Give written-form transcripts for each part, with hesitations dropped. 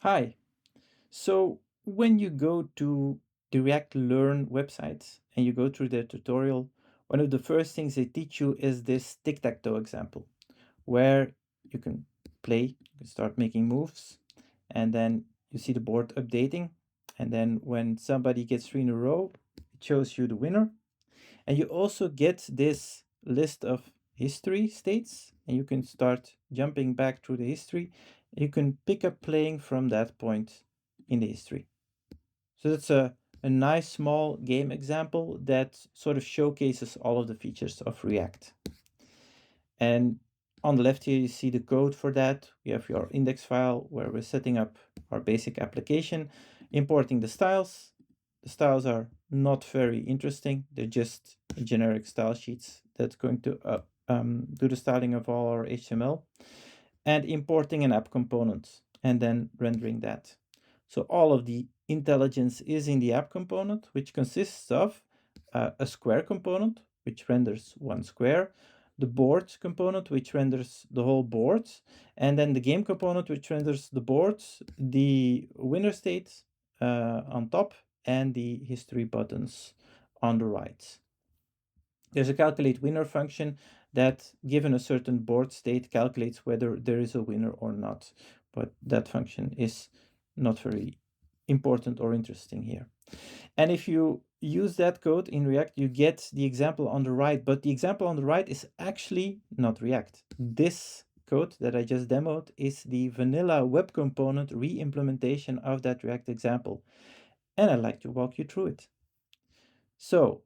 Hi. So when you go to the React Learn website and you go through their tutorial, one of the first things they teach you is this tic-tac-toe example, where you can play, you can start making moves, and then you see the board updating. And then when somebody gets three in a row, it shows you the winner. And you also get this list of history states, and you can start jumping back through the history. You can pick up playing from that point in the history. So that's a nice small game example that sort of showcases all of the features of React. And on the left here, you see the code for that. We have your index file where we're setting up our basic application, importing the styles. The styles are not very interesting. They're just generic style sheets that's going to do the styling of all our HTML, and importing an app component and then rendering that. So all of the intelligence is in the app component, which consists of a square component, which renders one square, the board component, which renders the whole board, and then the game component, which renders the board, the winner state on top, and the history buttons on the right. There's a calculate winner function that, given a certain board state, calculates whether there is a winner or not. But that function is not very important or interesting here. And if you use that code in React, you get the example on the right, but the example on the right is actually not React. This code that I just demoed is the vanilla web component re-implementation of that React example. And I'd like to walk you through it. So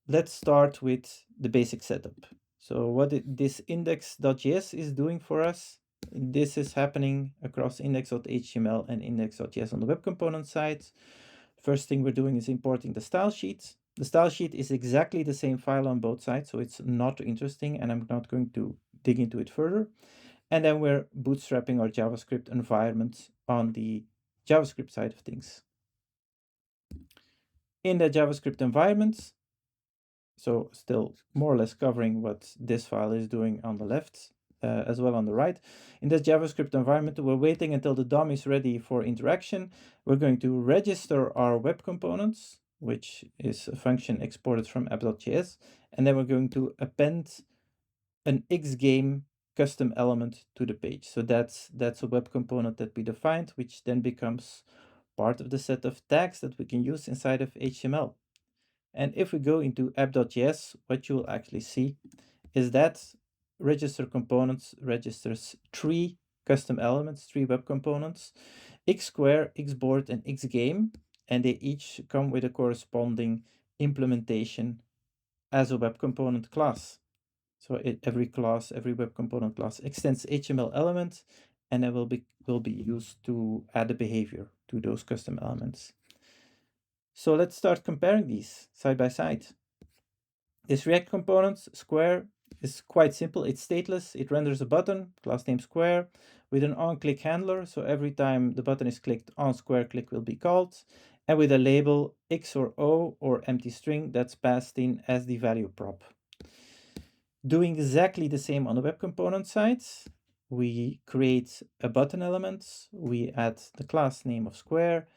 let's start with the basic setup. So what this index.js is doing for us, this is happening across index.html and index.js on the web component side. First thing we're doing is importing the style sheet. The style sheet is exactly the same file on both sides, so it's not interesting, and I'm not going to dig into it further. And then we're bootstrapping our JavaScript environment on the JavaScript side of things. In the JavaScript environment, so still more or less covering what this file is doing on the left, as well on the right. In this JavaScript environment, we're waiting until the DOM is ready for interaction. We're going to register our web components, which is a function exported from app.js, and then we're going to append an xgame custom element to the page. So that's a web component that we defined, which then becomes part of the set of tags that we can use inside of HTML. And if we go into app.js, what you will actually see is that register components registers three custom elements, three web components, xsquare, xboard, and xgame, and they each come with a corresponding implementation as a web component class. So every class, every web component class extends HTML element, and it will be used to add a behavior to those custom elements. So let's start comparing these side by side. This React component, square, is quite simple. It's stateless. It renders a button, class name square, with an onClick handler. So every time the button is clicked, onSquareClick will be called. And with a label X or O or empty string that's passed in as the value prop. Doing exactly the same on the web component side, we create a button element. We add the class name of square.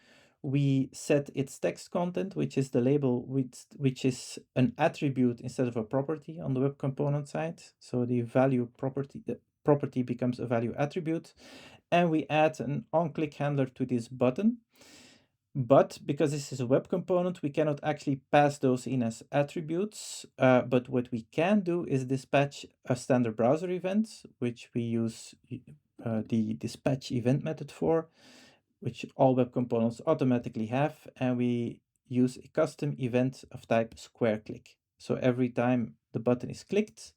We set its text content, which is the label, which is an attribute instead of a property on the web component side. So the property becomes a value attribute. And we add an onClick handler to this button. But because this is a web component, we cannot actually pass those in as attributes. But what we can do is dispatch a standard browser event, which we use the dispatch event method for, which all web components automatically have. And we use a custom event of type squareClick. So every time the button is clicked,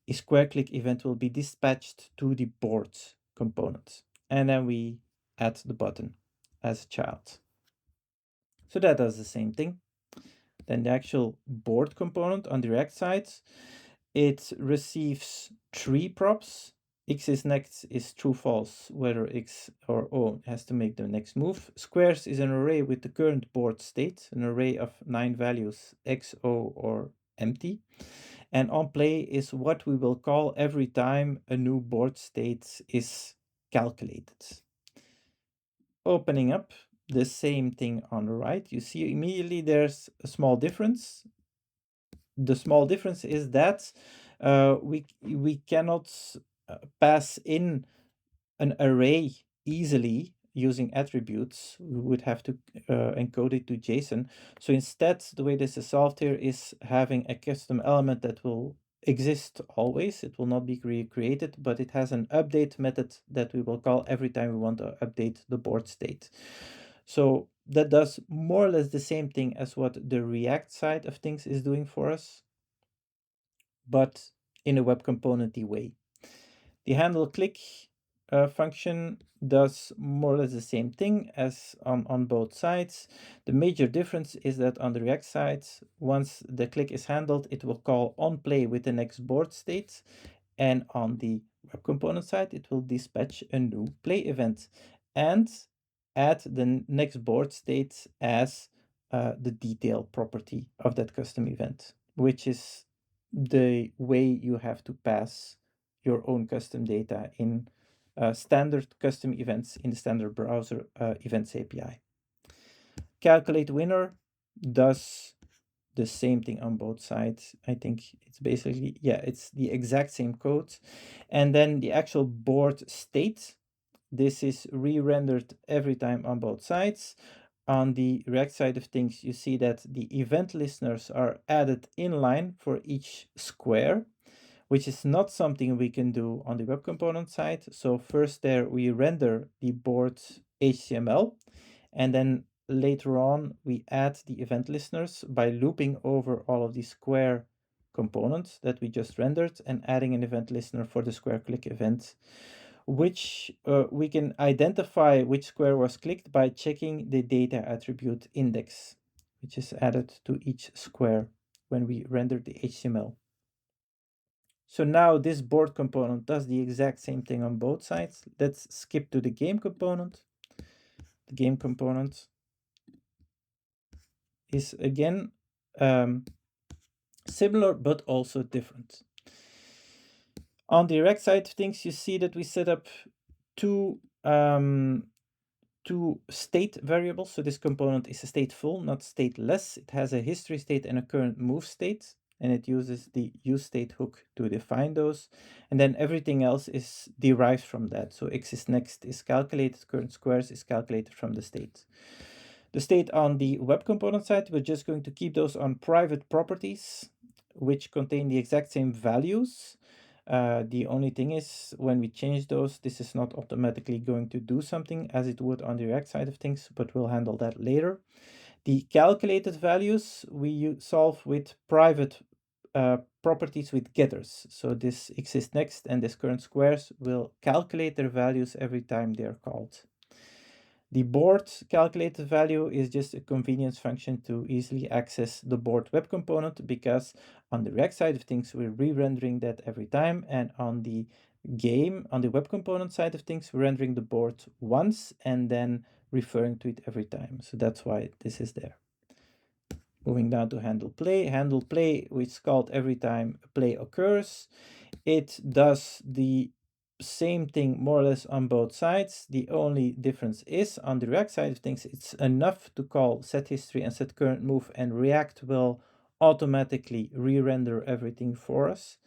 a squareClick event will be dispatched to the board component. And then we add the button as a child. So that does the same thing. Then the actual board component on the React side, it receives three props. X is next is true false, whether X or O has to make the next move. Squares is an array with the current board state, an array of 9 values, X, O, or empty. And onPlay is what we will call every time a new board state is calculated. opening up the same thing on the right, you see immediately there's a small difference. The small difference is that we cannot pass in an array easily using attributes. We would have to encode it to JSON. So instead, the way this is solved here is having a custom element that will exist always. It will not be recreated, but it has an update method that we will call every time we want to update the board state. So that does more or less the same thing as what the React side of things is doing for us, but in a web component-y way. The handle click function does more or less the same thing as on both sides. The major difference is that on the React side, once the click is handled, it will call onPlay with the next board state. And on the web component side, it will dispatch a new play event and add the next board state as the detail property of that custom event, which is the way you have to pass your own custom data in standard custom events in the standard browser events API. Calculate winner does the same thing on both sides. I think it's basically, yeah, it's the exact same code. And then the actual board state, this is re-rendered every time on both sides. On the React side of things, you see that the event listeners are added inline for each square, which is not something we can do on the web component side. So first there we render the board HTML, and then later on we add the event listeners by looping over all of the square components that we just rendered and adding an event listener for the square click event, which we can identify which square was clicked by checking the data attribute index, which is added to each square when we render the HTML. So now this board component does the exact same thing on both sides. Let's skip to the game component. The game component is again similar but also different. On the React side of things, you see that we set up two state variables. So this component is a stateful, not stateless. It has a history state and a current move state, and it uses the useState hook to define those. And then everything else is derived from that. So existNext is calculated, current squares is calculated from the state. The state on the web component side, we're just going to keep those on private properties, which contain the exact same values. The only thing is when we change those, this is not automatically going to do something as it would on the React side of things, but we'll handle that later. The calculated values we solve with private properties with getters. So this existNext and this current squares will calculate their values every time they're called. The board calculated value is just a convenience function to easily access the board web component, because on the React side of things, we're re-rendering that every time. And on the web component side of things, we're rendering the board once and then referring to it every time. So that's why this is there. Moving down to handle play, which is called every time a play occurs. It does the same thing more or less on both sides. The only difference is on the React side of things, it's enough to call set history and set current move, and React will automatically re-render everything for us.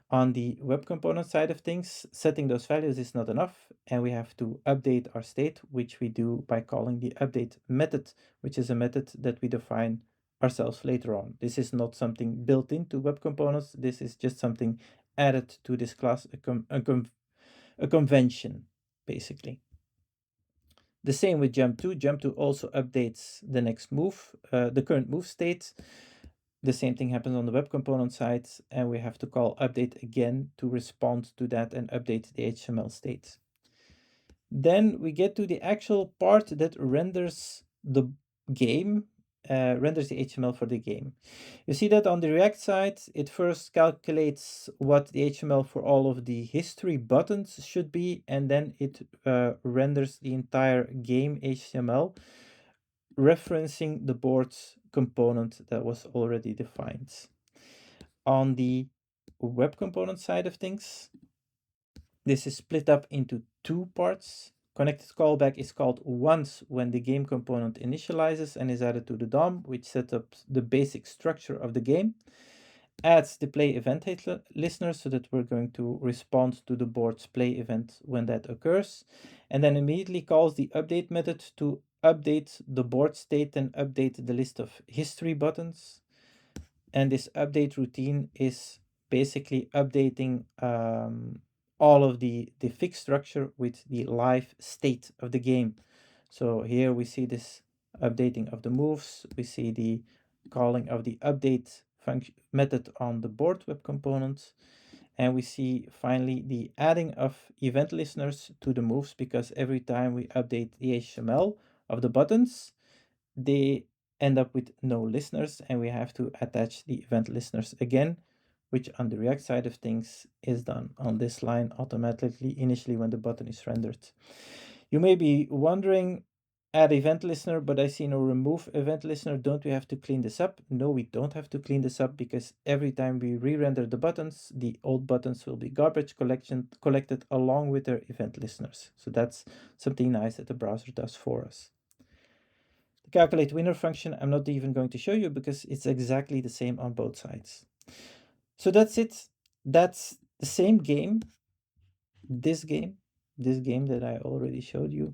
On the web component side of things, setting those values is not enough, and we have to update our state, which we do by calling the update method, which is a method that we define ourselves later on. This is not something built into web components. This is just something added to this class, a convention, basically. The same with jump2. Jump2 also updates the next move, the current move state. The same thing happens on the web component side, and we have to call update again to respond to that and update the HTML state. Then we get to the actual part that renders the game, renders the HTML for the game. You see that on the React side, it first calculates what the HTML for all of the history buttons should be, and then it renders the entire game HTML, referencing the board's component that was already defined. On the web component side of things, this is split up into two parts. Connected callback is called once when the game component initializes and is added to the DOM, which sets up the basic structure of the game. Adds the play event listener so that we're going to respond to the board's play event when that occurs. And then immediately calls the update method to update the board state and update the list of history buttons. And this update routine is basically updating all of the fixed structure with the live state of the game. So here we see this updating of the moves. We see the calling of the update function method on the board web component. And we see finally the adding of event listeners to the moves, because every time we update the HTML of the buttons, they end up with no listeners, and we have to attach the event listeners again, which on the React side of things is done on this line automatically initially when the button is rendered. You may be wondering, add event listener, but I see no remove event listener. Don't we have to clean this up? No, we don't have to clean this up, because every time we re-render the buttons, the old buttons will be garbage collected along with their event listeners. So that's something nice that the browser does for us. The calculate winner function, I'm not even going to show you because it's exactly the same on both sides. So that's it. That's the same game, this game that I already showed you,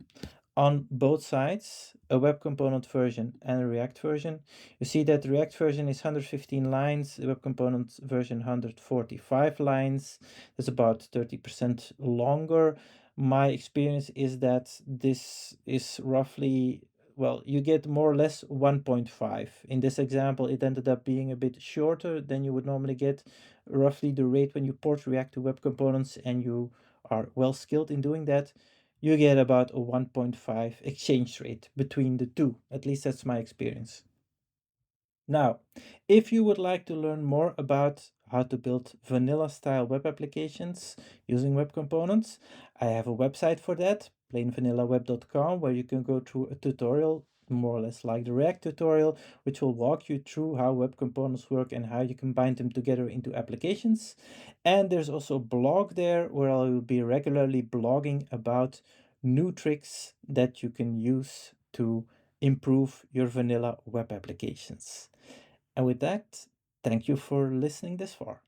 on both sides, a web component version and a React version. You see that the React version is 115 lines, the web component version 145 lines. That's about 30% longer. My experience is that this is roughly, well, you get more or less 1.5. In this example, it ended up being a bit shorter than you would normally get. Roughly the rate when you port React to web components and you are well skilled in doing that, you get about a 1.5 exchange rate between the two. At least that's my experience. Now, if you would like to learn more about how to build vanilla style web applications using web components, I have a website for that, plainvanillaweb.com, where you can go through a tutorial more or less like the React tutorial, which will walk you through how web components work and how you can bind them together into applications. And there's also a blog there where I will be regularly blogging about new tricks that you can use to improve your vanilla web applications. And with that, thank you for listening this far.